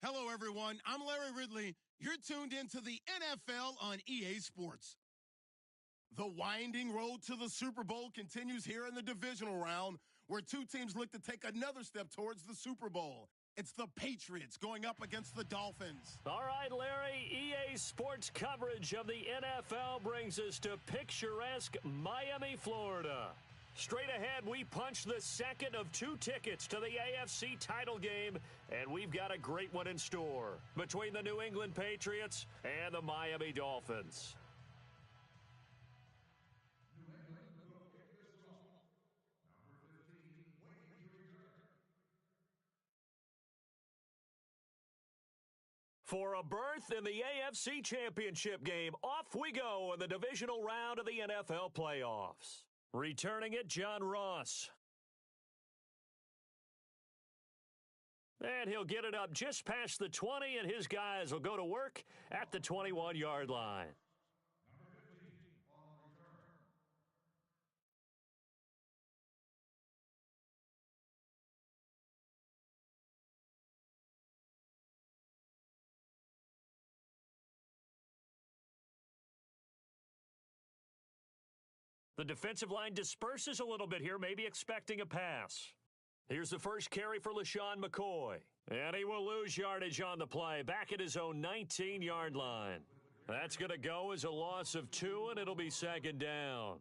Hello, everyone. I'm Larry Ridley. You're tuned into the NFL on EA Sports. The winding road to the Super Bowl continues here in the divisional round, where two teams look to take another step towards the Super Bowl. It's the Patriots going up against the Dolphins. All right, Larry, EA Sports coverage of the NFL brings us to picturesque Miami, Florida. Straight ahead, we punch the second of two tickets to the AFC title game, and we've got a great one in store between the New England Patriots and the Miami Dolphins. For a berth in the AFC Championship game, off we go in the divisional round of the NFL playoffs. Returning it, John Ross. And he'll get it up just past the 20, and his guys will go to work at the 21-yard line. The defensive line disperses a little bit here, maybe expecting a pass. Here's the first carry for LaShawn McCoy. And he will lose yardage on the play, back at his own 19-yard line. That's going to go as a loss of 2, and it'll be second down.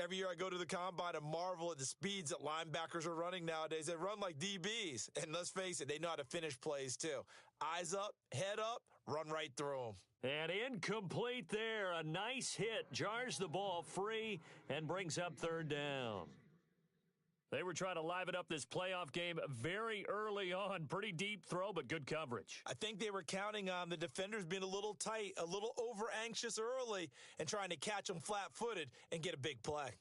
Every year I go to the combine and marvel at the speeds that linebackers are running nowadays. They run like DBs. And let's face it, they know how to finish plays too. Eyes up, head up, run right through them. And incomplete there. A nice hit. Jars the ball free and brings up third down. They were trying to liven up this playoff game very early on. Pretty deep throw, but good coverage. I think they were counting on the defenders being a little tight, a little over-anxious early, and trying to catch them flat-footed and get a big play.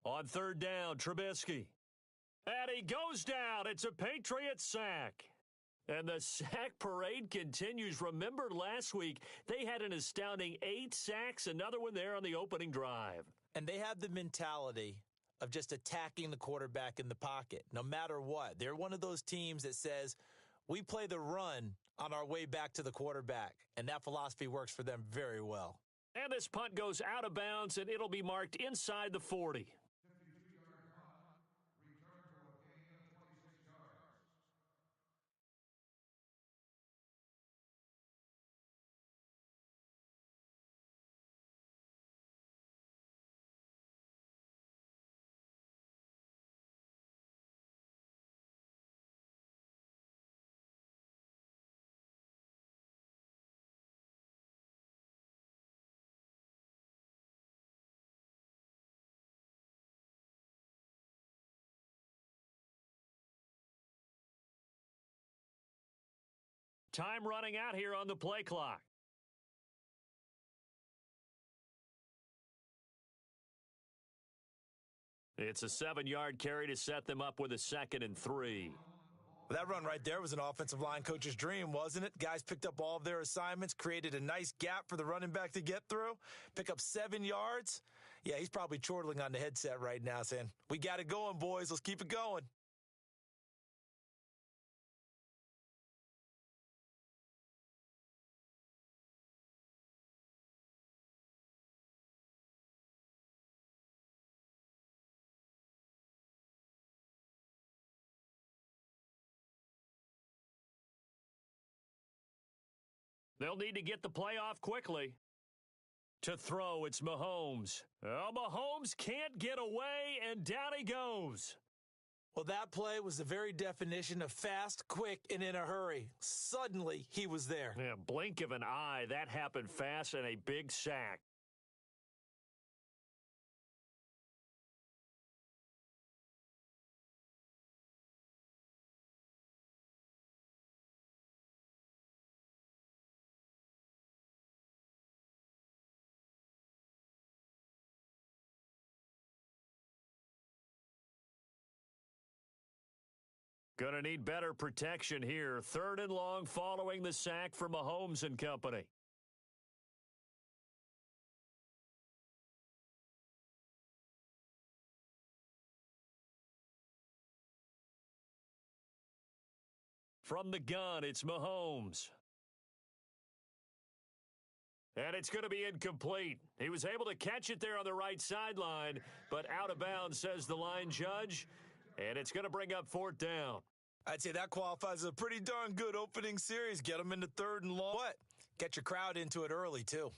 On third down, Trubisky. And he goes down. It's a Patriots sack. And the sack parade continues. Remember last week, they had an astounding 8 sacks, another one there on the opening drive. And they have the mentality of just attacking the quarterback in the pocket, no matter what. They're one of those teams that says, we play the run on our way back to the quarterback. And that philosophy works for them very well. And this punt goes out of bounds, and it'll be marked inside the 40. Time running out here on the play clock. It's a 7-yard carry to set them up with a 2nd and 3. Well, that run right there was an offensive line coach's dream, wasn't it? Guys picked up all of their assignments, created a nice gap for the running back to get through, pick up 7 yards. Yeah, he's probably chortling on the headset right now saying, we got it going, boys. Let's keep it going. They'll need to get the play off quickly. To throw, it's Mahomes. Oh, Mahomes can't get away, and down he goes. Well, that play was the very definition of fast, quick, and in a hurry. Suddenly, he was there. Yeah, blink of an eye. That happened fast, and a big sack. Going to need better protection here. 3rd and long following the sack for Mahomes and company. From the gun, it's Mahomes. And it's going to be incomplete. He was able to catch it there on the right sideline, but out of bounds, says the line judge. And it's going to bring up 4th down. I'd say that qualifies as a pretty darn good opening series. Get them into 3rd and long. What? Get your crowd into it early, too.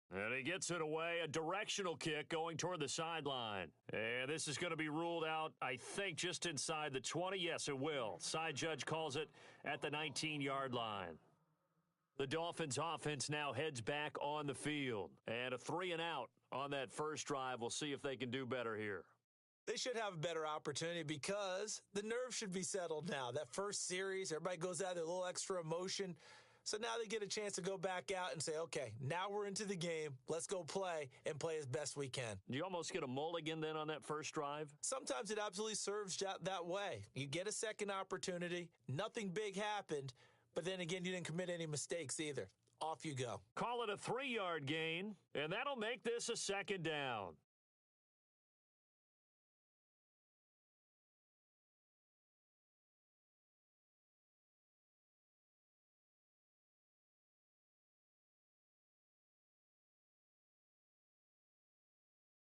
And he gets it away, a directional kick going toward the sideline. And this is going to be ruled out, I think, just inside the 20. Yes, it will. Side judge calls it at the 19-yard line. The Dolphins offense now heads back on the field. And a 3-and-out on that first drive. We'll see if they can do better here. They should have a better opportunity because the nerves should be settled now. That first series, everybody goes out there, a little extra emotion. So now they get a chance to go back out and say, okay, now we're into the game. Let's go play and play as best we can. Do you almost get a mulligan then on that first drive? Sometimes it absolutely serves that way. You get a second opportunity. Nothing big happened. But then again, you didn't commit any mistakes either. Off you go. Call it a 3-yard gain, and that'll make this a 2nd down.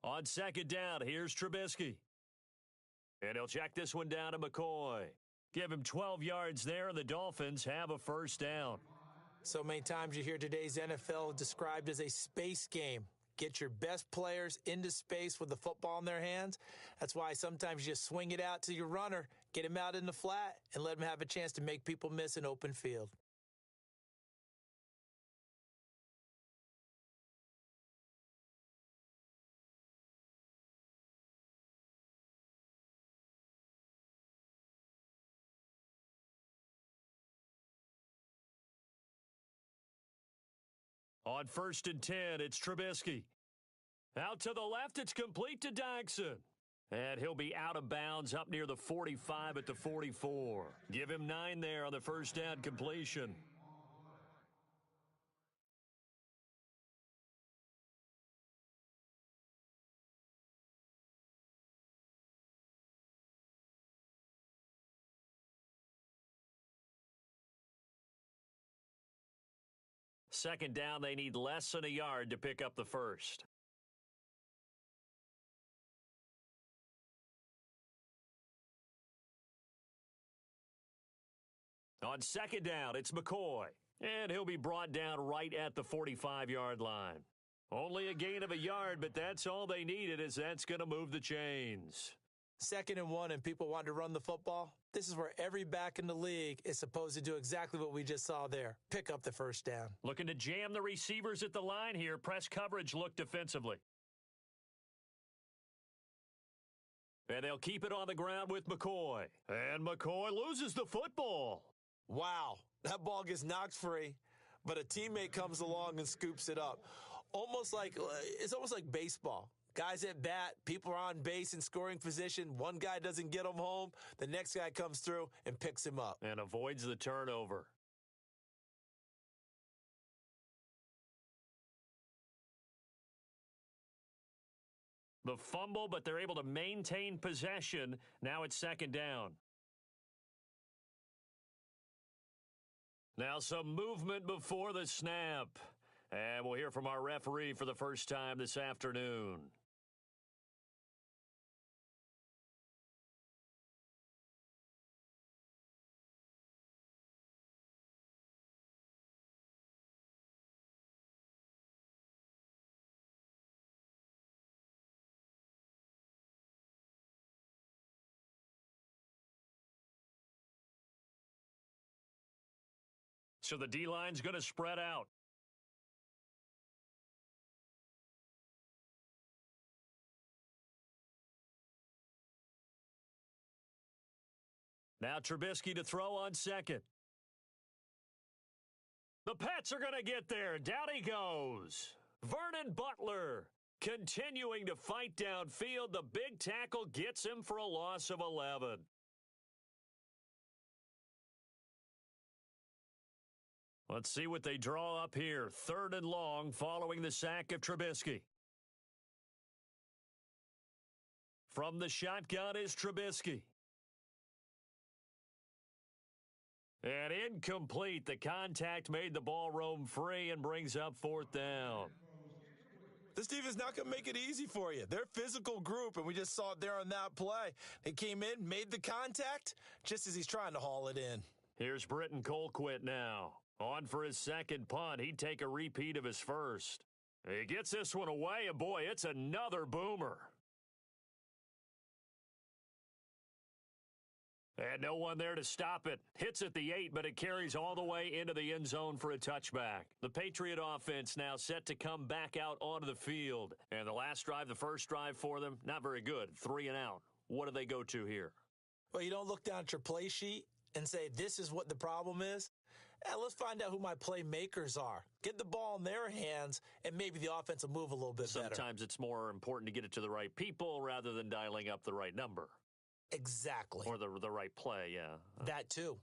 On 2nd down, here's Trubisky. And he'll check this one down to McCoy. Give him 12 yards there, and the Dolphins have a 1st down. So many times you hear today's NFL described as a space game. Get your best players into space with the football in their hands. That's why sometimes you just swing it out to your runner, get him out in the flat, and let him have a chance to make people miss an open field. On 1st and 10, it's Trubisky. Out to the left, it's complete to Dykson. And he'll be out of bounds up near the 45 at the 44. Give him 9 there on the 1st down completion. Second down, they need less than a yard to pick up the first. On 2nd down, it's McCoy. And he'll be brought down right at the 45-yard line. Only a gain of a yard, but that's all they needed, as that's going to move the chains. 2nd and 1 and people want to run the football. This is where every back in the league is supposed to do exactly what we just saw there. Pick up the 1st down. Looking to jam the receivers at the line here. Press coverage look defensively. And they'll keep it on the ground with McCoy. And McCoy loses the football. Wow, that ball gets knocked free, but a teammate comes along and scoops it up. It's almost like baseball. Guys at bat, people are on base in scoring position. One guy doesn't get him home. The next guy comes through and picks him up. And avoids the turnover. The fumble, but they're able to maintain possession. Now it's 2nd down. Now some movement before the snap. And we'll hear from our referee for the first time this afternoon. So the D-line's going to spread out. Now Trubisky to throw on 2nd. The Pats are going to get there. Down he goes. Vernon Butler continuing to fight downfield. The big tackle gets him for a loss of 11. Let's see what they draw up here. 3rd and long following the sack of Trubisky. From the shotgun is Trubisky. And incomplete. The contact made the ball roam free and brings up 4th down. This defense not going to make it easy for you. They're a physical group, and we just saw it there on that play. They came in, made the contact, just as he's trying to haul it in. Here's Britton Colquitt now. On for his second punt. He'd take a repeat of his first. He gets this one away, and boy, it's another boomer. And no one there to stop it. Hits at the 8, but it carries all the way into the end zone for a touchback. The Patriot offense now set to come back out onto the field. And the last drive, the first drive for them, not very good. 3 and out. What do they go to here? Well, you don't look down at your play sheet and say, this is what the problem is. Let's find out who my playmakers are. Get the ball in their hands, and maybe the offense will move a little bit better. Sometimes it's more important to get it to the right people rather than dialing up the right number. Exactly. Or the right play, yeah. That too.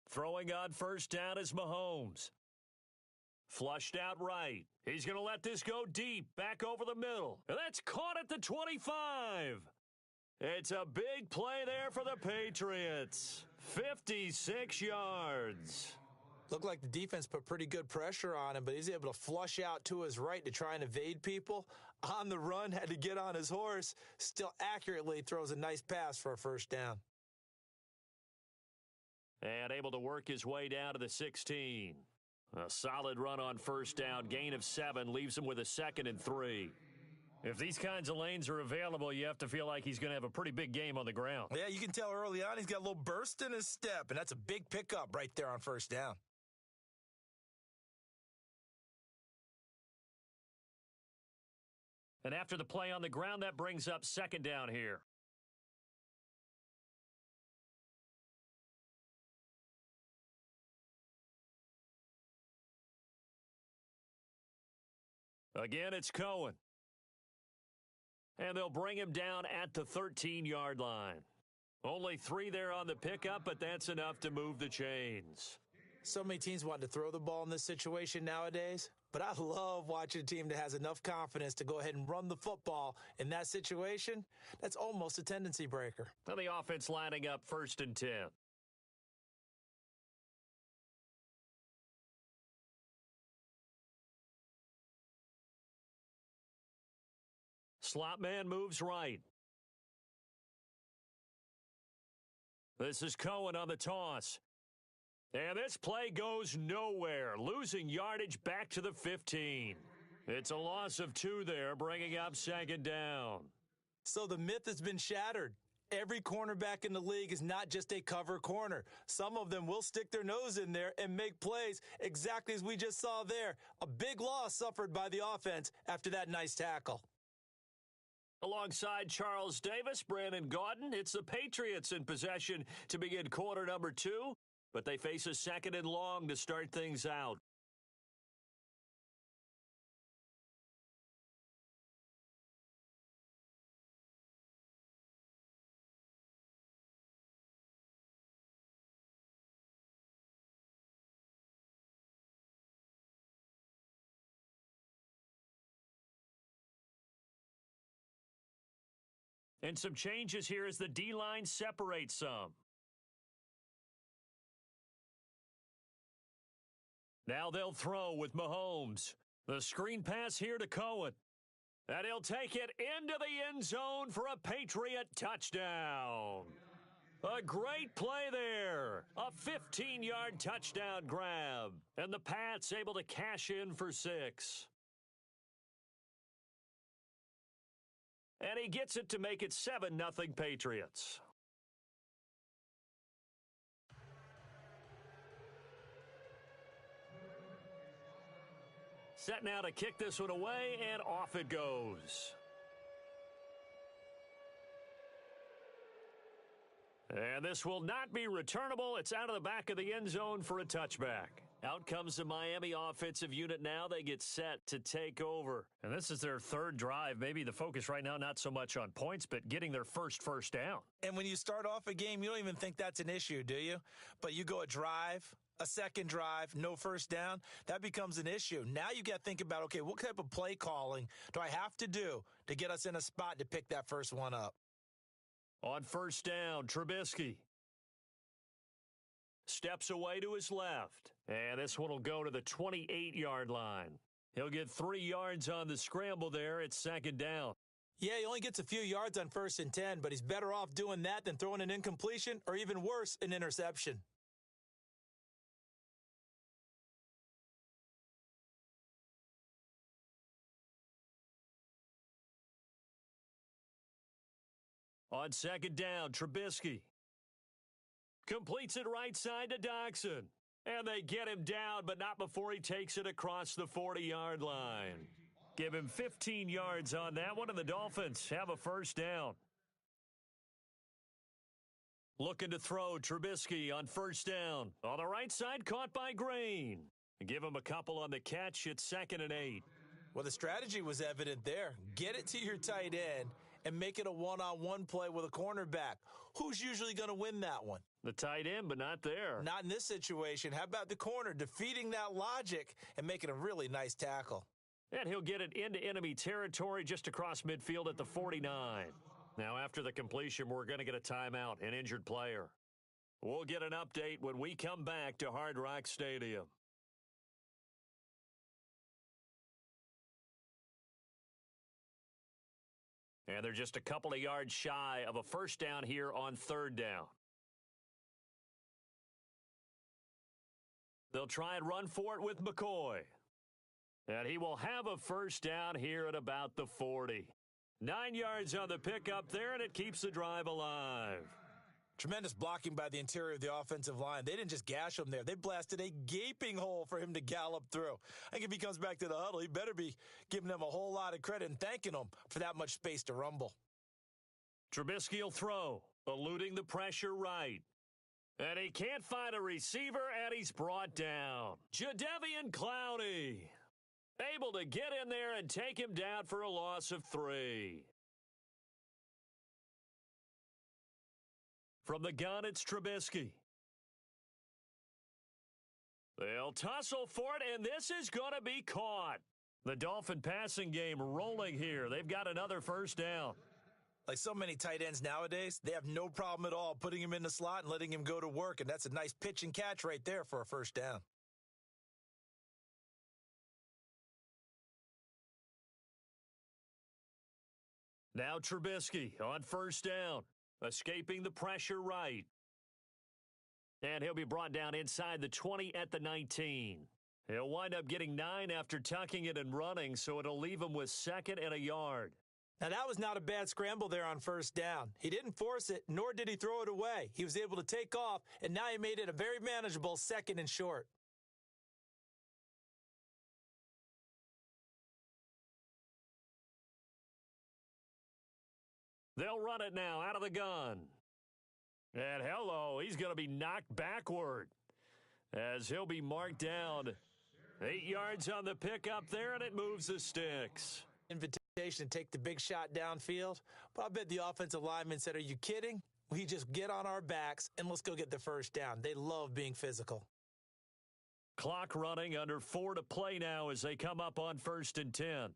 Throwing on first down is Mahomes. Flushed out right. He's going to let this go deep, back over the middle. And that's caught at the 25. It's a big play there for the Patriots. 56 yards. Looked like the defense put pretty good pressure on him, but he's able to flush out to his right to try and evade people. On the run, had to get on his horse. Still accurately throws a nice pass for a first down. And able to work his way down to the 16. A solid run on first down. Gain of 7 leaves him with a 2nd and 3. If these kinds of lanes are available, you have to feel like he's going to have a pretty big game on the ground. Yeah, you can tell early on he's got a little burst in his step, and that's a big pickup right there on first down. And after the play on the ground, that brings up 2nd down here. Again, it's Cohen. And they'll bring him down at the 13-yard line. Only 3 there on the pickup, but that's enough to move the chains. So many teams want to throw the ball in this situation nowadays, but I love watching a team that has enough confidence to go ahead and run the football in that situation. That's almost a tendency breaker. Now the offense lining up 1st and 10. Slot man moves right. This is Cohen on the toss. And this play goes nowhere, losing yardage back to the 15. It's a loss of 2 there, bringing up 2nd down. So the myth has been shattered. Every cornerback in the league is not just a cover corner. Some of them will stick their nose in there and make plays exactly as we just saw there. A big loss suffered by the offense after that nice tackle. Alongside Charles Davis, Brandon Gaudin, it's the Patriots in possession to begin quarter number 2, but they face a 2nd and long to start things out. And some changes here as the D-line separates some. Now they'll throw with Mahomes. The screen pass here to Cohen. And he'll take it into the end zone for a Patriot touchdown. A great play there. A 15-yard touchdown grab. And the Pats able to cash in for 6. And he gets it to make it 7-0 Patriots. Set now to kick this one away, and off it goes. And this will not be returnable. It's out of the back of the end zone for a touchback. Out comes the Miami offensive unit now. They get set to take over. And this is their 3rd drive. Maybe the focus right now, not so much on points, but getting their first down. And when you start off a game, you don't even think that's an issue, do you? But you go a drive, a second drive, no first down, that becomes an issue. Now you got to think about, okay, what type of play calling do I have to do to get us in a spot to pick that first one up? On first down, Trubisky steps away to his left, and this one will go to the 28-yard line. He'll get 3 yards on the scramble there. It's second down. Yeah, he only gets a few yards on 1st and 10, but he's better off doing that than throwing an incompletion or even worse, an interception. On second down, Trubisky completes it right side to Doxson. And they get him down, but not before he takes it across the 40-yard line. Give him 15 yards on that one, and the Dolphins have a first down. Looking to throw, Trubisky on first down. On the right side, caught by Green. Give him a couple on the catch. It's 2nd and 8. Well, the strategy was evident there. Get it to your tight end and make it a one-on-one play with a cornerback. Who's usually going to win that one? The tight end, but not there. Not in this situation. How about the corner defeating that logic and making a really nice tackle? And he'll get it into enemy territory just across midfield at the 49. Now, after the completion, we're going to get a timeout, an injured player. We'll get an update when we come back to Hard Rock Stadium. And they're just a couple of yards shy of a first down here on third down. They'll try and run for it with McCoy. And he will have a first down here at about the 40. 9 yards on the pickup there, and it keeps the drive alive. Tremendous blocking by the interior of the offensive line. They didn't just gash him there. They blasted a gaping hole for him to gallop through. I think if he comes back to the huddle, he better be giving them a whole lot of credit and thanking them for that much space to rumble. Trubisky will throw, eluding the pressure right. And he can't find a receiver, and he's brought down. Jadeveon Clowney able to get in there and take him down for a loss of 3. From the gun, it's Trubisky. They'll tussle for it, and this is going to be caught. The Dolphin passing game rolling here. They've got another first down. Like so many tight ends nowadays, they have no problem at all putting him in the slot and letting him go to work, and that's a nice pitch and catch right there for a first down. Now Trubisky on first down, escaping the pressure right. And he'll be brought down inside the 20 at the 19. He'll wind up getting 9 after tucking it and running, so it'll leave him with 2nd and a yard. Now, that was not a bad scramble there on first down. He didn't force it, nor did he throw it away. He was able to take off, and now he made it a very manageable 2nd and short. They'll run it now out of the gun. And hello, he's going to be knocked backward as he'll be marked down. 8 yards on the pickup there, and it moves the sticks. Invitation to take the big shot downfield. But I bet the offensive lineman said, are you kidding? We just get on our backs and let's go get the first down. They love being physical. Clock running, under 4 to play now as they come up on 1st and 10.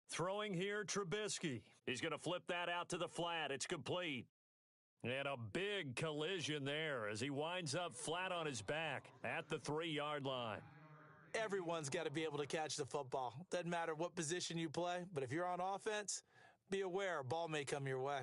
Throwing here, Trubisky. He's going to flip that out to the flat. It's complete. And a big collision there as he winds up flat on his back at the 3-yard line. Everyone's got to be able to catch the football. Doesn't matter what position you play, but if you're on offense, be aware a ball may come your way.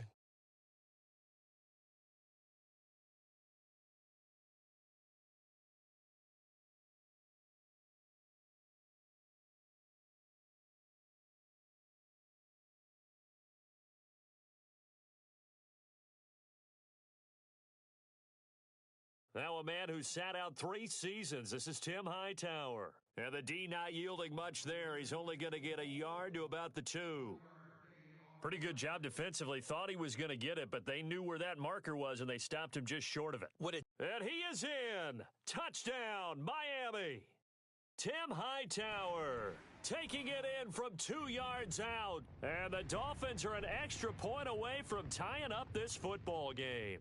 Now a man who sat out 3 seasons. This is Tim Hightower. And the D not yielding much there. He's only going to get a yard to about the 2. Pretty good job defensively. Thought he was going to get it, but they knew where that marker was, and they stopped him just short of it. And he is in. Touchdown, Miami. Tim Hightower taking it in from 2 yards out. And the Dolphins are an extra point away from tying up this football game.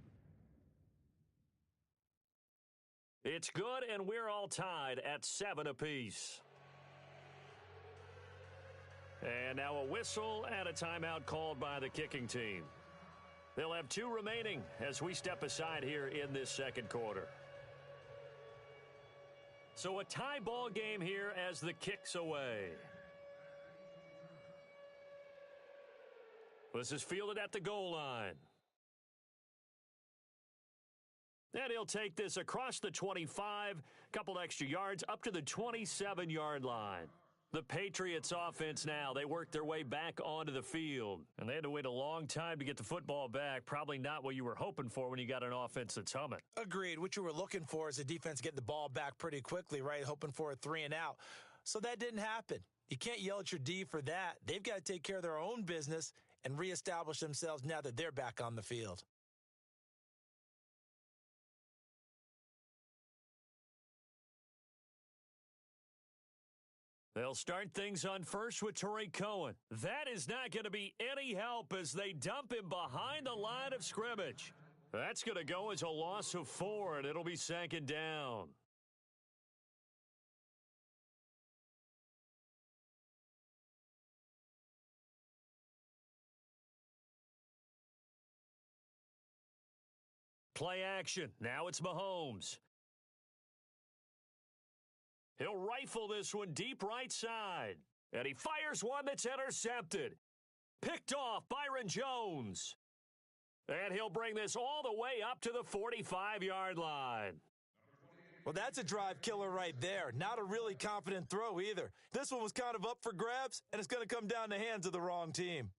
It's good, and we're all tied at 7 apiece. And now a whistle and a timeout called by the kicking team. They'll have 2 remaining as we step aside here in this second quarter. So a tie ball game here as the kick's away. This is fielded at the goal line. And he'll take this across the 25, couple extra yards, up to the 27-yard line. The Patriots offense now, they work their way back onto the field. And they had to wait a long time to get the football back. Probably not what you were hoping for when you got an offense that's humming. Agreed. What you were looking for is a defense getting the ball back pretty quickly, right? Hoping for a 3 and out. So that didn't happen. You can't yell at your D for that. They've got to take care of their own business and reestablish themselves now that they're back on the field. They'll start things on first with Tariq Cohen. That is not going to be any help as they dump him behind the line of scrimmage. That's going to go as a loss of 4, and it'll be second down. Play action. Now it's Mahomes. He'll rifle this one deep right side. And he fires one that's intercepted. Picked off Byron Jones. And he'll bring this all the way up to the 45-yard line. Well, that's a drive killer right there. Not a really confident throw either. This one was kind of up for grabs, and it's going to come down the hands of the wrong team.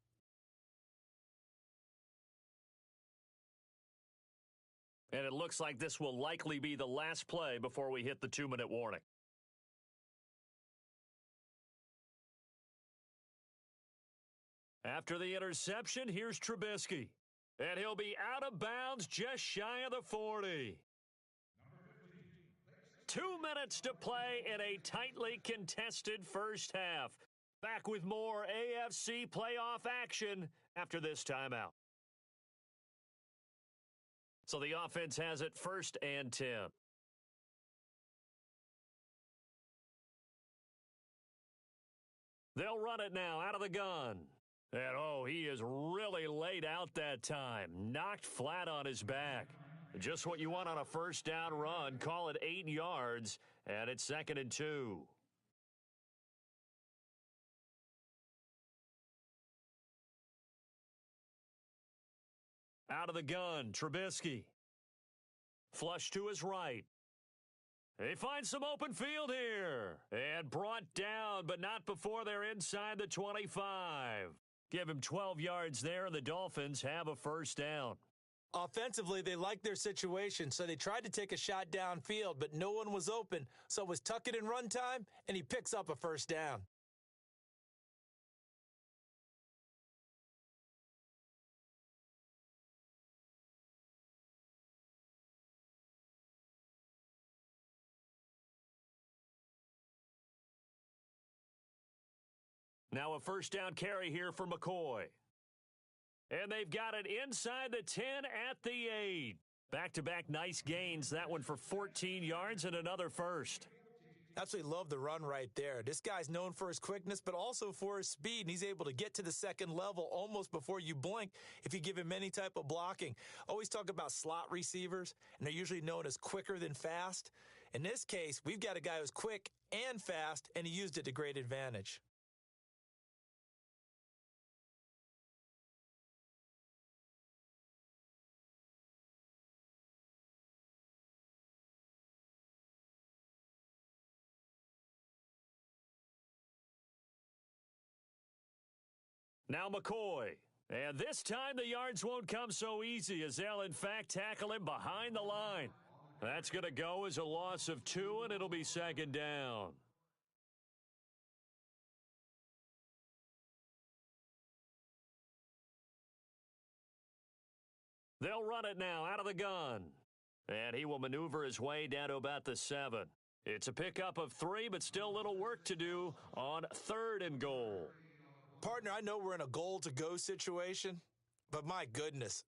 And it looks like this will likely be the last play before we hit the 2-minute warning. After the interception, here's Trubisky. And he'll be out of bounds just shy of the 40. 2 minutes to play in a tightly contested first half. Back with more AFC playoff action after this timeout. So the offense has it 1st and 10. They'll run it now out of the gun. And, oh, he is really laid out that time. Knocked flat on his back. Just what you want on a first down run. Call it 8 yards, and it's 2nd and 2. Out of the gun, Trubisky. Flush to his right. They find some open field here. And brought down, but not before they're inside the 25. Give him 12 yards there, and the Dolphins have a first down. Offensively, they liked their situation, so they tried to take a shot downfield, but no one was open, so it was tuck it in run time, and he picks up a first down. Now a first down carry here for McCoy. And they've got it inside the 10 at the 8. Back-to-back nice gains. That one for 14 yards and another first. Absolutely love the run right there. This guy's known for his quickness, but also for his speed, and he's able to get to the second level almost before you blink if you give him any type of blocking. Always talk about slot receivers, and they're usually known as quicker than fast. In this case, we've got a guy who's quick and fast, and he used it to great advantage. Now McCoy. And this time the yards won't come so easy as they'll in fact tackle him behind the line. That's going to go as a loss of 2, and it'll be second down. They'll run it now out of the gun. And he will maneuver his way down to about the 7. It's a pickup of 3, but still little work to do on 3rd and goal. Partner, I know we're in a goal-to-go situation, but my goodness,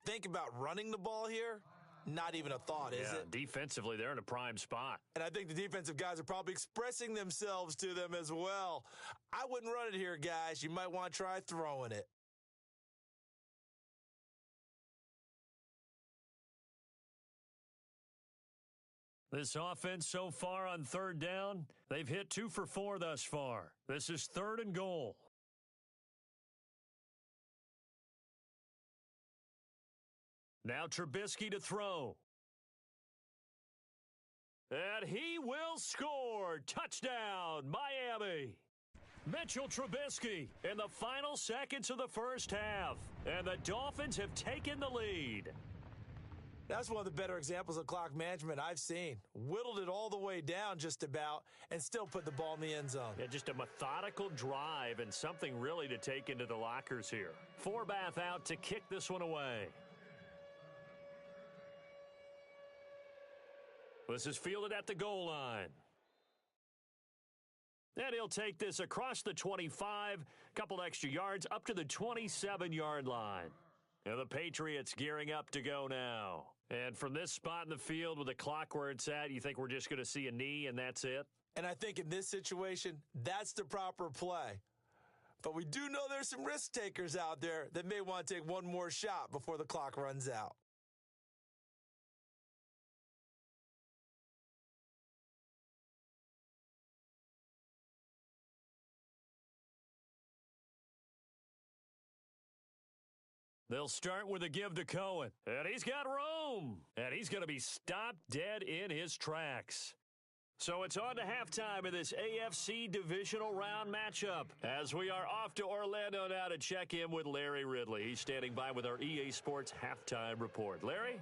think about running the ball here. Not even a thought, is it? Defensively, they're in a prime spot. And I think the defensive guys are probably expressing themselves to them as well. I wouldn't run it here, guys. You might want to try throwing it. This offense so far on 3rd down, they've hit 2 for 4 thus far. This is 3rd and goal. Now Trubisky to throw. And he will score. Touchdown, Miami. Mitchell Trubisky in the final seconds of the first half. And the Dolphins have taken the lead. That's one of the better examples of clock management I've seen. Whittled it all the way down just about and still put the ball in the end zone. Yeah, just a methodical drive and something really to take into the lockers here. Forbath out to kick this one away. This is fielded at the goal line. And he'll take this across the 25, couple extra yards up to the 27-yard line. And the Patriots gearing up to go now. And from this spot in the field with the clock where it's at, you think we're just going to see a knee and that's it? And I think in this situation, that's the proper play. But we do know there's some risk takers out there that may want to take one more shot before the clock runs out. They'll start with a give to Cohen. And he's got room. And he's going to be stopped dead in his tracks. So it's on to halftime of this AFC divisional round matchup. As we are off to Orlando now to check in with Larry Ridley. He's standing by with our EA Sports halftime report. Larry?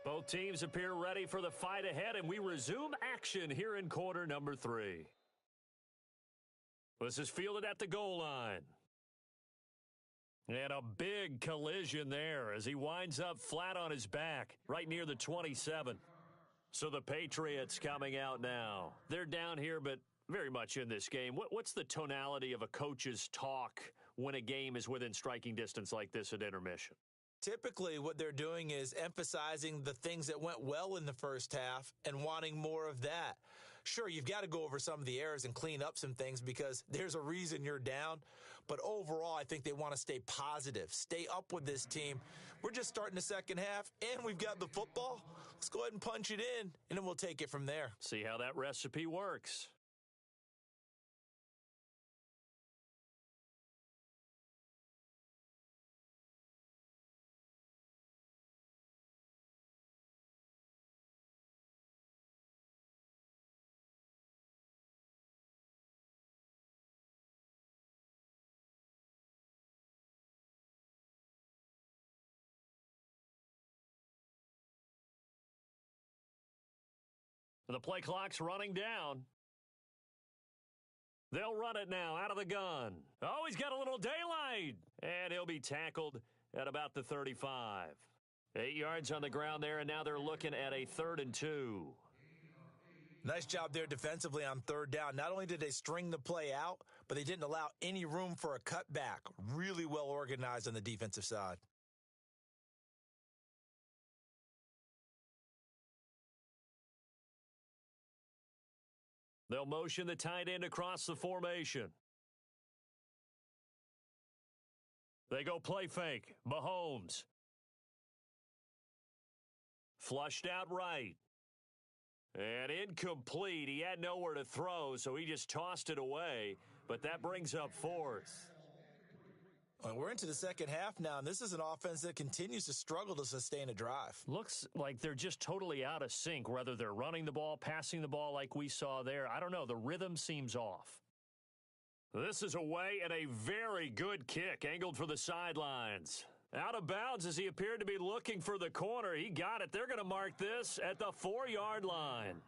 Both teams appear ready for the fight ahead, and we resume action here in quarter number 3. This is fielded at the goal line. And a big collision there as he winds up flat on his back right near the 27. So the Patriots coming out now. They're down here, but very much in this game. What's the tonality of a coach's talk when a game is within striking distance like this at intermission? Typically, what they're doing is emphasizing the things that went well in the first half and wanting more of that. Sure, you've got to go over some of the errors and clean up some things because there's a reason you're down. But overall, I think they want to stay positive, stay up with this team. We're just starting the second half, and we've got the football. Let's go ahead and punch it in, and then we'll take it from there. See how that recipe works. The play clock's running down. They'll run it now out of the gun. Oh, he's got a little daylight. And he'll be tackled at about the 35. 8 yards on the ground there, and now they're looking at a 3rd and 2. Nice job there defensively on 3rd down. Not only did they string the play out, but they didn't allow any room for a cutback. Really well organized on the defensive side. They'll motion the tight end across the formation. They go play fake. Mahomes. Flushed out right. And incomplete. He had nowhere to throw, so he just tossed it away. But that brings up 4th. We're into the second half now, and this is an offense that continues to struggle to sustain a drive. Looks like they're just totally out of sync, whether they're running the ball, passing the ball like we saw there. I don't know. The rhythm seems off. This is away and a very good kick, angled for the sidelines. Out of bounds as he appeared to be looking for the corner. He got it. They're going to mark this at the 4-yard line.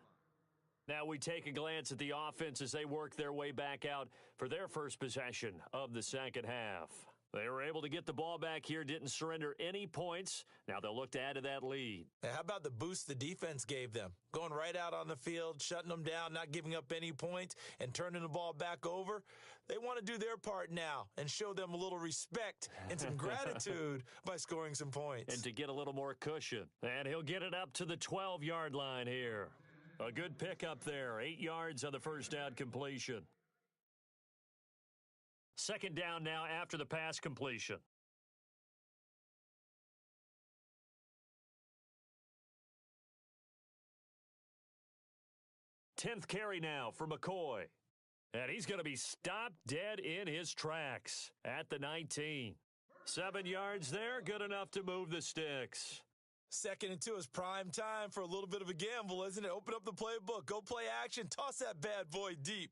Now we take a glance at the offense as they work their way back out for their first possession of the second half. They were able to get the ball back here, didn't surrender any points. Now they'll look to add to that lead. And how about the boost the defense gave them? Going right out on the field, shutting them down, not giving up any points, and turning the ball back over. They want to do their part now and show them a little respect and some gratitude by scoring some points. And to get a little more cushion. And he'll get it up to the 12-yard line here. A good pickup there, 8 yards on the first down completion. Second down now after the pass completion. Tenth carry now for McCoy. And he's going to be stopped dead in his tracks at the 19. 7 yards there, good enough to move the sticks. 2nd and 2 is prime time for a little bit of a gamble, isn't it? Open up the playbook, go play action, toss that bad boy deep.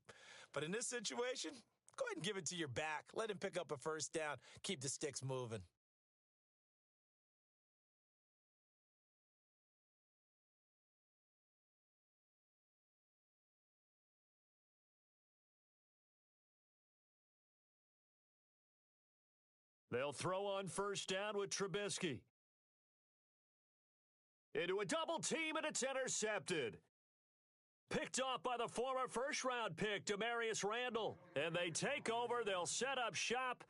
But in this situation, go ahead and give it to your back. Let him pick up a first down. Keep the sticks moving. They'll throw on first down with Trubisky. Into a double team, and it's intercepted. Picked off by the former first-round pick, Demarius Randall. And they take over. They'll set up shop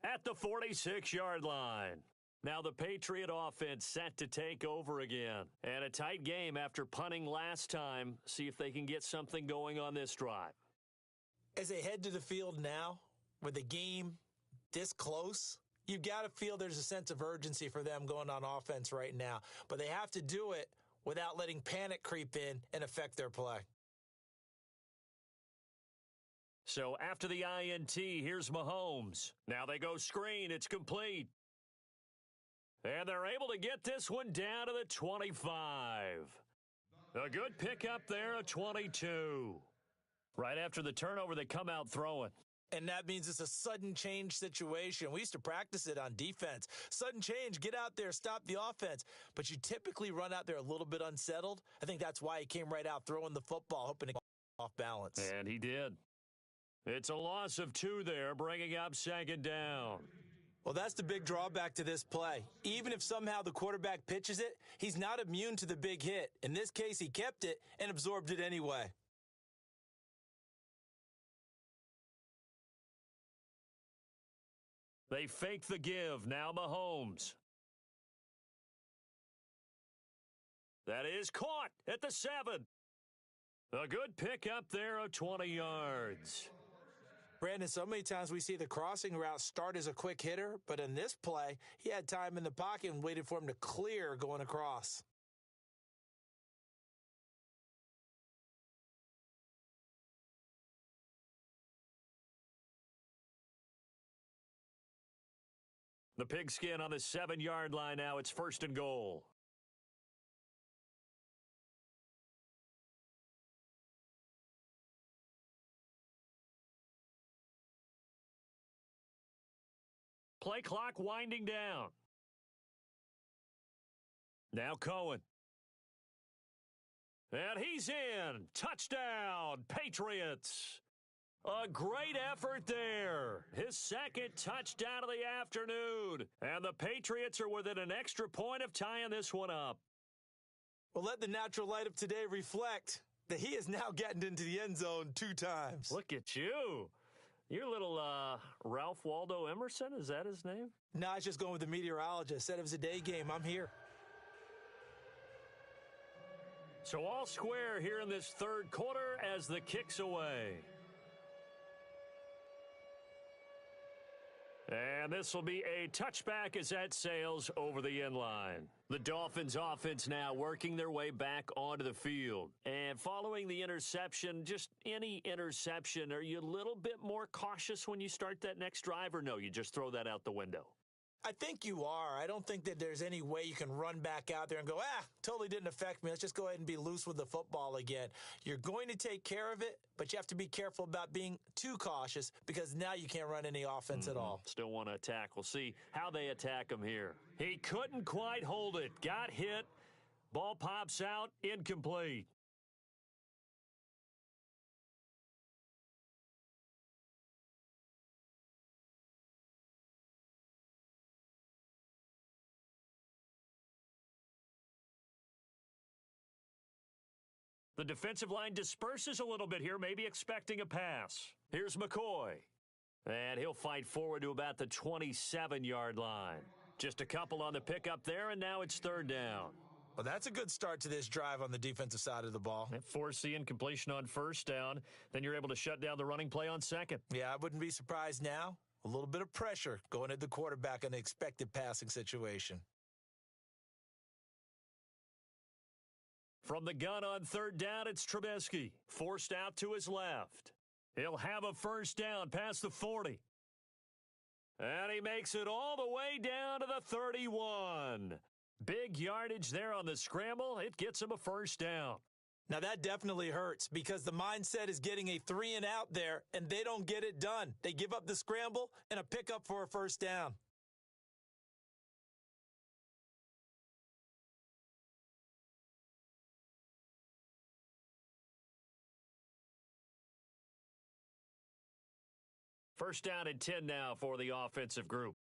at the 46-yard line. Now the Patriot offense set to take over again. And a tight game after punting last time. See if they can get something going on this drive. As they head to the field now, with the game this close, you've got to feel there's a sense of urgency for them going on offense right now. But they have to do it without letting panic creep in and affect their play. So after the INT, here's Mahomes. Now they go screen. It's complete. And they're able to get this one down to the 25. A good pickup there, a 22. Right after the turnover, they come out throwing. And that means it's a sudden change situation. We used to practice it on defense. Sudden change, get out there, stop the offense. But you typically run out there a little bit unsettled. I think that's why he came right out throwing the football, hoping to get off balance. And he did. It's a loss of 2 there, bringing up second down. Well, that's the big drawback to this play. Even if somehow the quarterback pitches it, he's not immune to the big hit. In this case, he kept it and absorbed it anyway. They fake the give. Now Mahomes. That is caught at the 7. A good pickup there of 20 yards. Brandon, so many times we see the crossing route start as a quick hitter, but in this play, he had time in the pocket and waited for him to clear going across. The pigskin on the 7-yard line now. It's 1st and goal. Play clock winding down. Now Cohen. And he's in. Touchdown, Patriots. A great effort there. His 2nd touchdown of the afternoon. And the Patriots are within an extra point of tying this one up. Well, let the natural light of today reflect that he has now gotten into the end zone 2 times. Look at you. Your little Ralph Waldo Emerson, is that his name? No, I was just going with the meteorologist. Said it was a day game. I'm here. So all square here in this 3rd quarter as the kick's away. And this will be a touchback as that sails over the end line. The Dolphins offense now working their way back onto the field. And following the interception, just any interception, are you a little bit more cautious when you start that next drive, or no, you just throw that out the window? I think you are. I don't think that there's any way you can run back out there and go, totally didn't affect me. Let's just go ahead and be loose with the football again. You're going to take care of it, but you have to be careful about being too cautious because now you can't run any offense at all. Still want to attack. We'll see how they attack him here. He couldn't quite hold it. Got hit. Ball pops out. Incomplete. The defensive line disperses a little bit here, maybe expecting a pass. Here's McCoy. And he'll fight forward to about the 27-yard line. Just a couple on the pickup there, and now it's third down. Well, that's a good start to this drive on the defensive side of the ball. Force the incompletion on first down. Then you're able to shut down the running play on second. Yeah, I wouldn't be surprised now. A little bit of pressure going at the quarterback in an expected passing situation. From the gun on third down, it's Trubisky. Forced out to his left. He'll have a first down past the 40. And he makes it all the way down to the 31. Big yardage there on the scramble. It gets him a first down. Now, that definitely hurts because the mindset is getting a 3-and-out there, and they don't get it done. They give up the scramble and a pickup for a first down. First down and 10 now for the offensive group.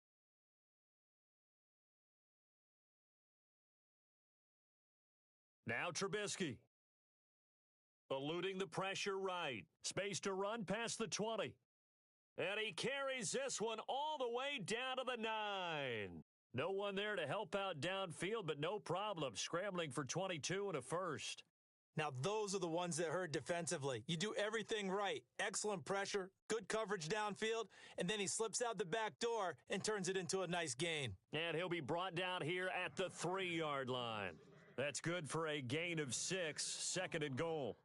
Now Trubisky. Eluding the pressure right. Space to run past the 20. And he carries this one all the way down to the 9. No one there to help out downfield, but no problem. Scrambling for 22 and a first. Now, those are the ones that hurt defensively. You do everything right. Excellent pressure, good coverage downfield, and then he slips out the back door and turns it into a nice gain. And he'll be brought down here at the 3-yard line. That's good for a gain of 6, second and goal.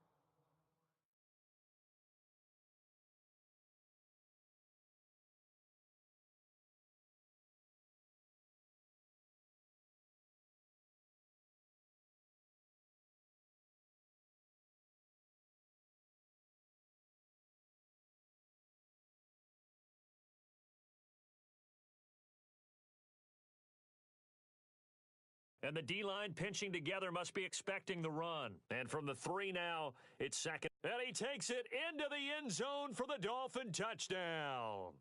And the D-line pinching together must be expecting the run. And from the 3 now, it's second. And he takes it into the end zone for the Dolphin touchdown.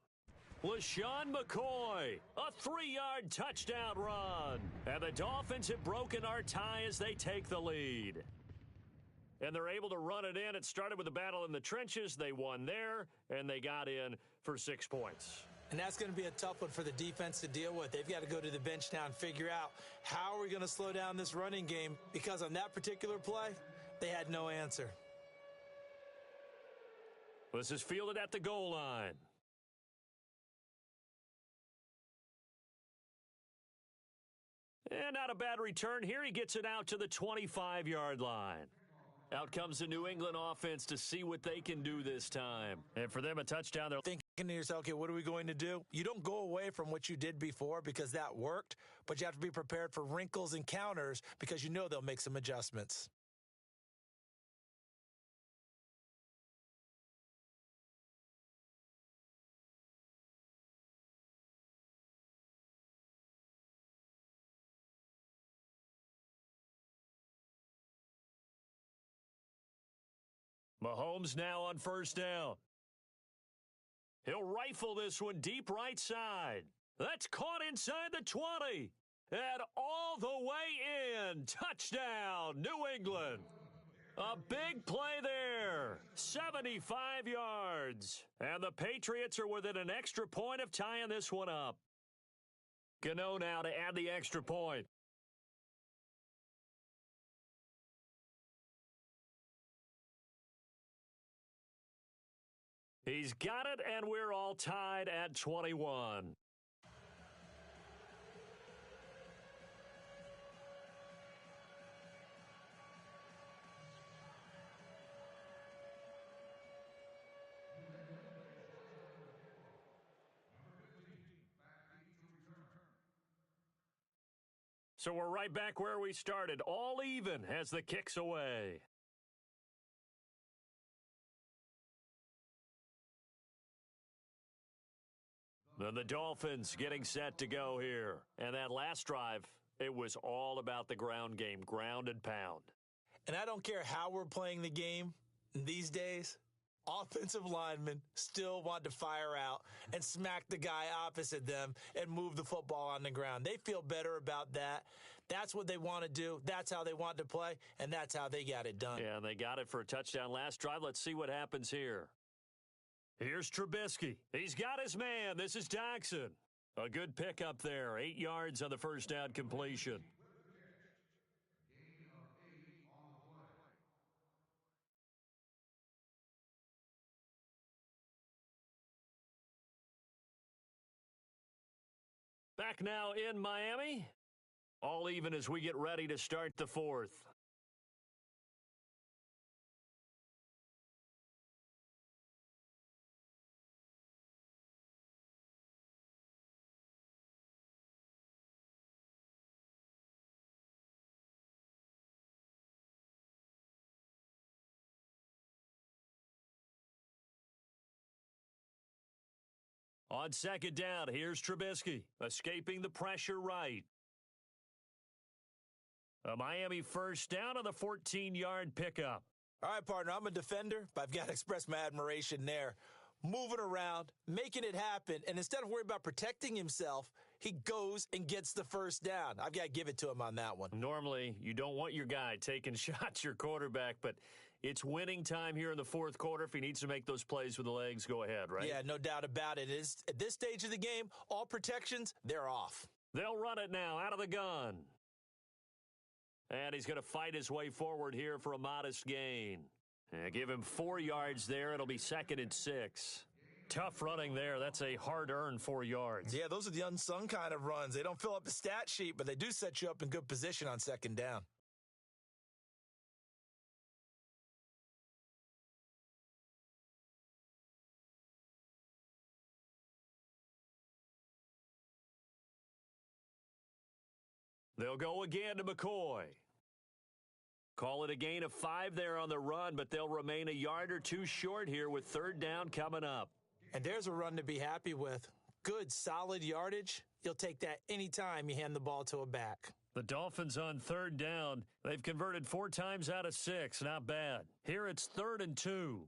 LaShawn McCoy, a 3-yard touchdown run. And the Dolphins have broken our tie as they take the lead. And they're able to run it in. It started with a battle in the trenches. They won there, and they got in for 6 points. And that's going to be a tough one for the defense to deal with. They've got to go to the bench now and figure out how are we going to slow down this running game, because on that particular play, they had no answer. This is fielded at the goal line. And not a bad return here. He gets it out to the 25-yard line. Out comes the New England offense to see what they can do this time. And for them, a touchdown. They're thinking to yourself, okay, what are we going to do? You don't go away from what you did before because that worked, but you have to be prepared for wrinkles and counters because you know they'll make some adjustments. Mahomes now on first down. He'll rifle this one deep right side. That's caught inside the 20. And all the way in. Touchdown, New England. A big play there. 75 yards. And the Patriots are within an extra point of tying this one up. Gano now to add the extra point. He's got it, and we're all tied at 21. So we're right back where we started, all even as the kick's away. The Dolphins getting set to go here. And that last drive, it was all about the ground game, ground and pound. And I don't care how we're playing the game these days, offensive linemen still want to fire out and smack the guy opposite them and move the football on the ground. They feel better about that. That's what they want to do. That's how they want to play, and that's how they got it done. Yeah, they got it for a touchdown last drive. Let's see what happens here. Here's Trubisky. He's got his man. This is Jackson. A good pickup there. 8 yards on the first down completion. Back now in Miami. All even as we get ready to start the fourth. On second down, here's Trubisky, escaping the pressure right. A Miami first down on the 14-yard pickup. All right, partner, I'm a defender, but I've got to express my admiration there. Moving around, making it happen, and instead of worrying about protecting himself, he goes and gets the first down. I've got to give it to him on that one. Normally, you don't want your guy taking shots, your quarterback, but it's winning time here in the fourth quarter. If he needs to make those plays with the legs, go ahead, right? Yeah, no doubt about it. At this stage of the game, all protections, they're off. They'll run it now out of the gun. And he's going to fight his way forward here for a modest gain. Give him 4 yards there. It'll be 2nd and 6. Tough running there. That's a hard-earned 4 yards. Yeah, those are the unsung kind of runs. They don't fill up the stat sheet, but they do set you up in good position on second down. They'll go again to McCoy. Call it a gain of 5 there on the run, but they'll remain a yard or two short here with third down coming up. And there's a run to be happy with. Good, solid yardage. You'll take that anytime you hand the ball to a back. The Dolphins on third down. They've converted 4 times out of 6. Not bad. Here it's 3rd and 2.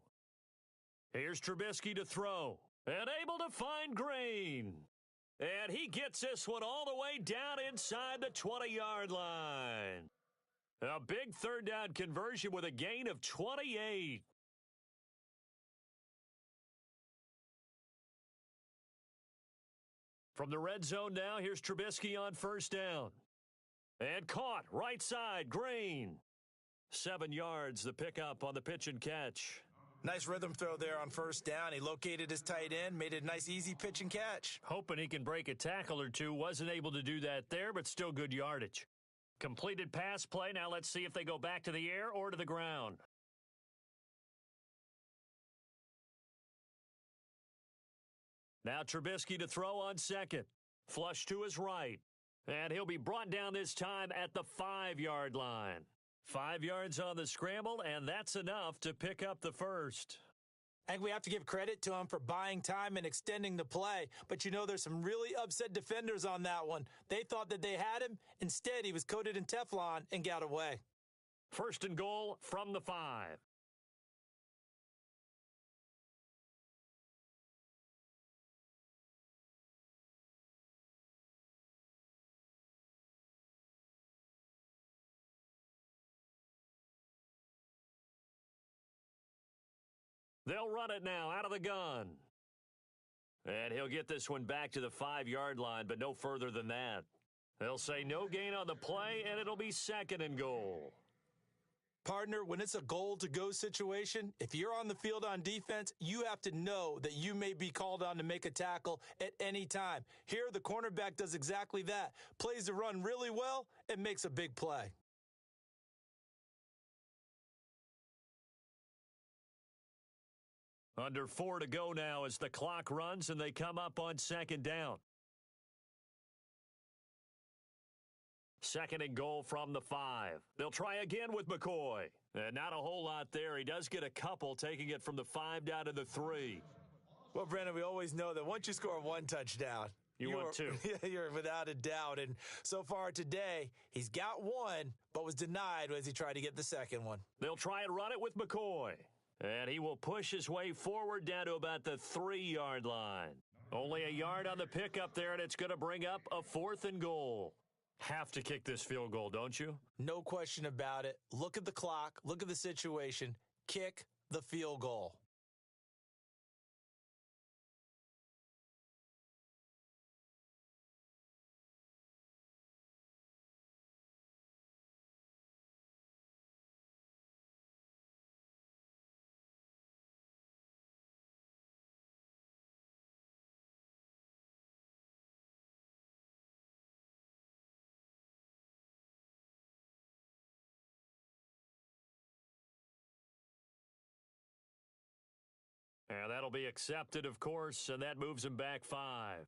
Here's Trubisky to throw. And able to find Green. And he gets this one all the way down inside the 20-yard line. A big third down conversion with a gain of 28. From the red zone now, here's Trubisky on first down. And caught, right side, Green. 7 yards, the pickup on the pitch and catch. Nice rhythm throw there on first down. He located his tight end, made it a nice, easy pitch and catch. Hoping he can break a tackle or two. Wasn't able to do that there, but still good yardage. Completed pass play. Now let's see if they go back to the air or to the ground. Now Trubisky to throw on second. Flush to his right. And he'll be brought down this time at the 5-yard line. 5 yards on the scramble, and that's enough to pick up the first. I think we have to give credit to him for buying time and extending the play. But, you know, there's some really upset defenders on that one. They thought that they had him. Instead, he was coated in Teflon and got away. 1st and goal from the 5. They'll run it now out of the gun. And he'll get this one back to the 5-yard line, but no further than that. They'll say no gain on the play, and it'll be 2nd and goal. Partner, when it's a goal-to-go situation, if you're on the field on defense, you have to know that you may be called on to make a tackle at any time. Here, the cornerback does exactly that. Plays the run really well and makes a big play. Under 4 to go now as the clock runs and they come up on 2nd down. 2nd and goal from the 5. They'll try again with McCoy. And not a whole lot there. He does get a couple, taking it from the 5 down to the 3. Well, Brandon, we always know that once you score 1 touchdown, you want 2. You're without a doubt. And so far today, he's got 1, but was denied as he tried to get the 2nd one. They'll try and run it with McCoy. And he will push his way forward down to about the 3-yard line. Only a yard on the pickup there, and it's going to bring up a 4th and goal. Have to kick this field goal, don't you? No question about it. Look at the clock. Look at the situation. Kick the field goal. And that'll be accepted, of course, and that moves him back 5.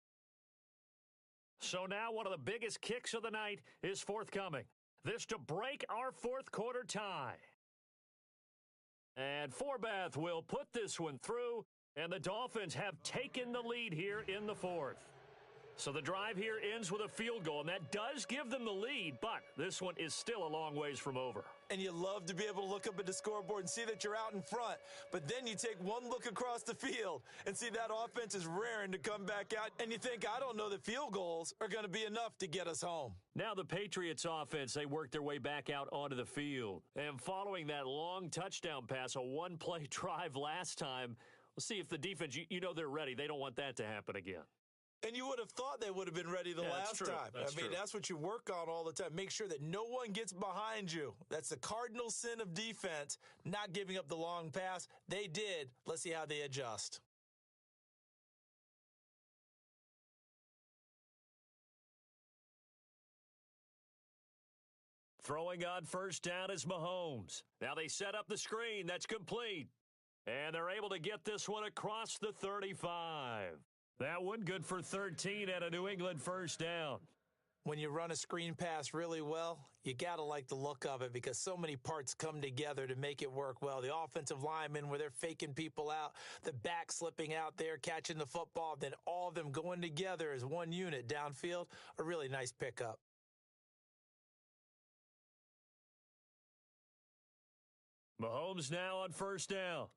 So now one of the biggest kicks of the night is forthcoming. This to break our 4th quarter tie. And Forbath will put this one through, and the Dolphins have taken the lead here in the 4th. So the drive here ends with a field goal, and that does give them the lead, but this one is still a long ways from over. And you love to be able to look up at the scoreboard and see that you're out in front. But then you take one look across the field and see that offense is raring to come back out. And you think, I don't know that field goals are going to be enough to get us home. Now the Patriots offense, they work their way back out onto the field. And following that long touchdown pass, a one-play drive last time, we'll see if the defense, you know they're ready. They don't want that to happen again. And you would have thought they would have been ready the last time. That's what you work on all the time. Make sure that no one gets behind you. That's the cardinal sin of defense, not giving up the long pass. They did. Let's see how they adjust. Throwing on first down is Mahomes. Now they set up the screen. That's complete. And they're able to get this one across the 35. That one good for 13 and a New England first down. When you run a screen pass really well, you got to like the look of it because so many parts come together to make it work well. The offensive linemen, where they're faking people out, the back slipping out there, catching the football, then all of them going together as one unit downfield, a really nice pickup. Mahomes now on first down.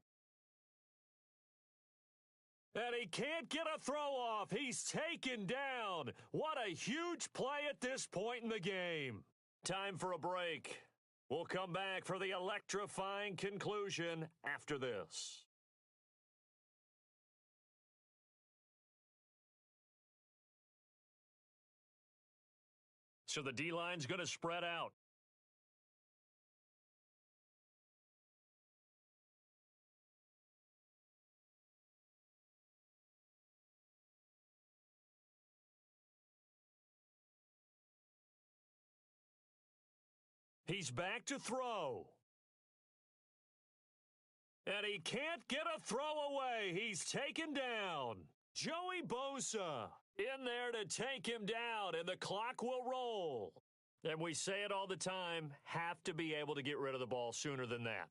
And he can't get a throw off. He's taken down. What a huge play at this point in the game. Time for a break. We'll come back for the electrifying conclusion after this. So the D-line's going to spread out. He's back to throw. And he can't get a throw away. He's taken down. Joey Bosa in there to take him down, and the clock will roll. And we say it all the time, have to be able to get rid of the ball sooner than that.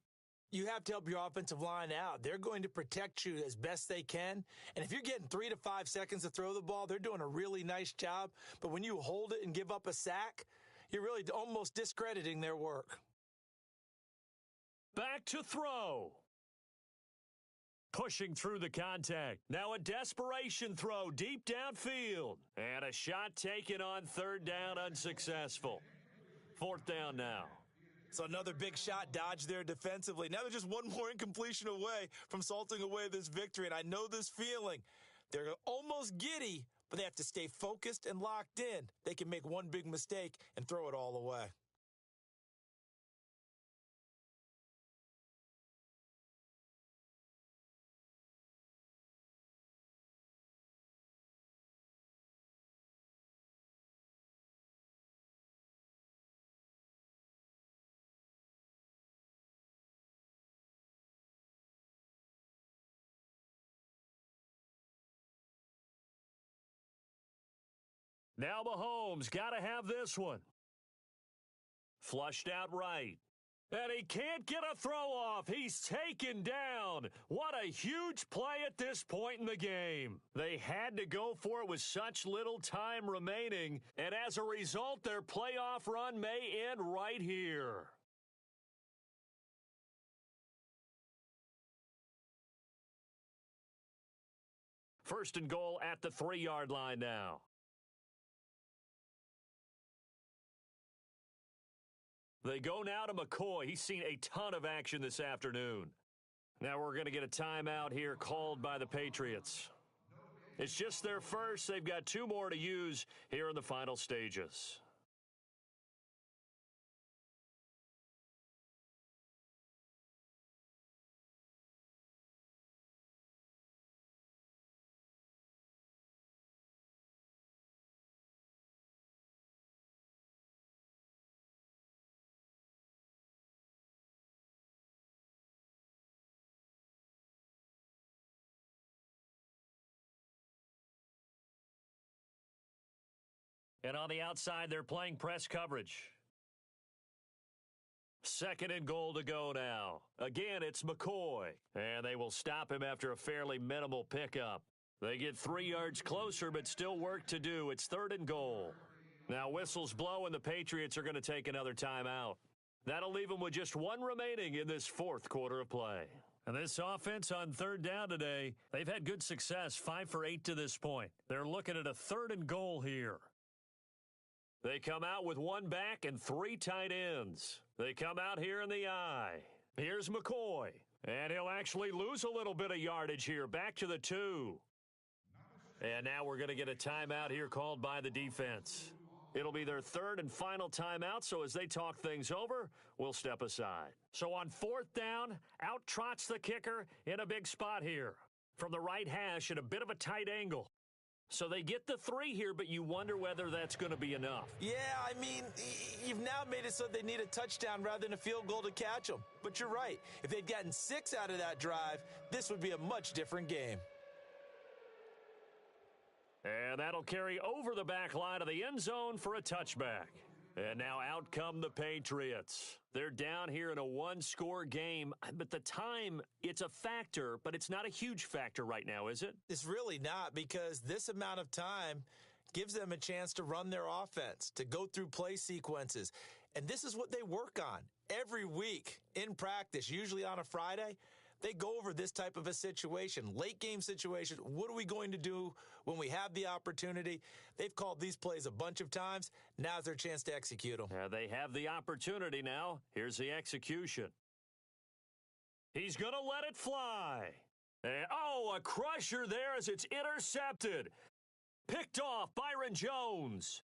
You have to help your offensive line out. They're going to protect you as best they can. And if you're getting 3 to 5 seconds to throw the ball, they're doing a really nice job. But when you hold it and give up a sack, you're really almost discrediting their work. Back to throw. Pushing through the contact. Now a desperation throw deep downfield. And a shot taken on third down, unsuccessful. Fourth down now. So another big shot dodged there defensively. Now they're just one more incompletion away from salting away this victory. And I know this feeling. They're almost giddy, but they have to stay focused and locked in. They can make one big mistake and throw it all away. Now Mahomes got to have this one. Flushed out right. And he can't get a throw off. He's taken down. What a huge play at this point in the game. They had to go for it with such little time remaining. And as a result, their playoff run may end right here. First and goal at the 3-yard line now. They go now to McCoy. He's seen a ton of action this afternoon. Now we're going to get a timeout here called by the Patriots. It's just their first. They've got 2 more to use here in the final stages. And on the outside, they're playing press coverage. Second and goal to go now. Again, it's McCoy. And they will stop him after a fairly minimal pickup. They get 3 yards closer, but still work to do. It's third and goal. Now whistles blow, and the Patriots are going to take another timeout. That'll leave them with just 1 remaining in this fourth quarter of play. And this offense on third down today, they've had good success, 5 for 8 to this point. They're looking at a third and goal here. They come out with 1 back and 3 tight ends. They come out here in the I. Here's McCoy. And he'll actually lose a little bit of yardage here. Back to the 2. And now we're going to get a timeout here called by the defense. It'll be their third and final timeout, so as they talk things over, we'll step aside. So on fourth down, out trots the kicker in a big spot here. From the right hash at a bit of a tight angle. So they get the 3 here, but you wonder whether that's going to be enough. Yeah, I mean, you've now made it so they need a touchdown rather than a field goal to catch them. But you're right. If they'd gotten 6 out of that drive, this would be a much different game. And that'll carry over the back line of the end zone for a touchback. And now out come the Patriots. They're down here in a 1-score game, but the time, it's a factor, but it's not a huge factor right now, is it? It's really not, because this amount of time gives them a chance to run their offense, to go through play sequences. And this is what they work on every week in practice, usually on a Friday. They go over this type of a situation, late game situation. What are we going to do when we have the opportunity? They've called these plays a bunch of times. Now's their chance to execute them. They have the opportunity now. Here's the execution. He's going to let it fly. And, a crusher there as it's intercepted. Picked off Byron Jones.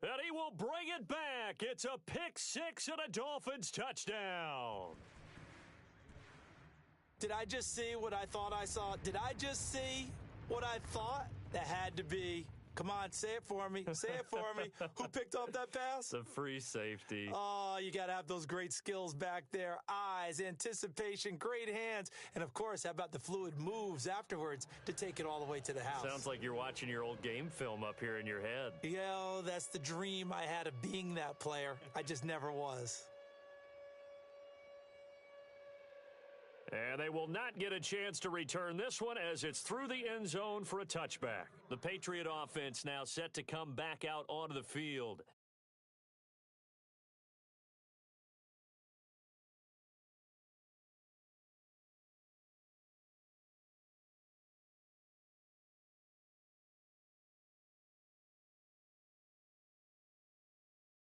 And he will bring it back. It's a pick 6 and a Dolphins touchdown. Did I just see what I thought I saw? Did I just see what I thought? That had to be. Come on, say it for me. Say it for me. Who picked up that pass? The free safety. Oh, you got to have those great skills back there. Eyes, anticipation, great hands. And, of course, how about the fluid moves afterwards to take it all the way to the house? Sounds like you're watching your old game film up here in your head. Yeah, that's the dream I had of being that player. I just never was. And they will not get a chance to return this one as it's through the end zone for a touchback. The Patriot offense now set to come back out onto the field.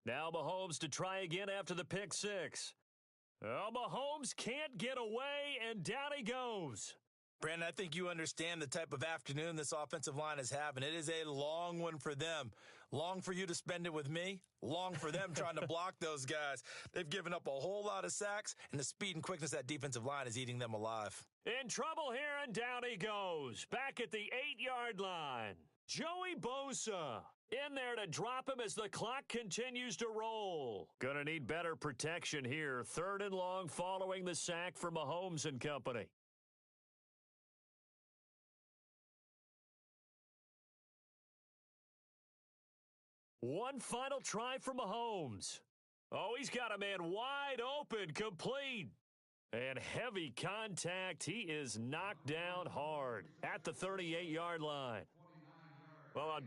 Now Mahomes to try again after the pick 6. Oh, Mahomes can't get away, and down he goes. Brandon, I think you understand the type of afternoon this offensive line is having. It is a long one for them. Long for you to spend it with me. Long for them trying to block those guys. They've given up a whole lot of sacks, and the speed and quickness of that defensive line is eating them alive. In trouble here, and down he goes. Back at the 8-yard line. Joey Bosa in there to drop him as the clock continues to roll. Gonna need better protection here. Third and long following the sack for Mahomes and company. One final try for Mahomes. Oh, he's got a man wide open, complete. And heavy contact. He is knocked down hard at the 38-yard line. Well, on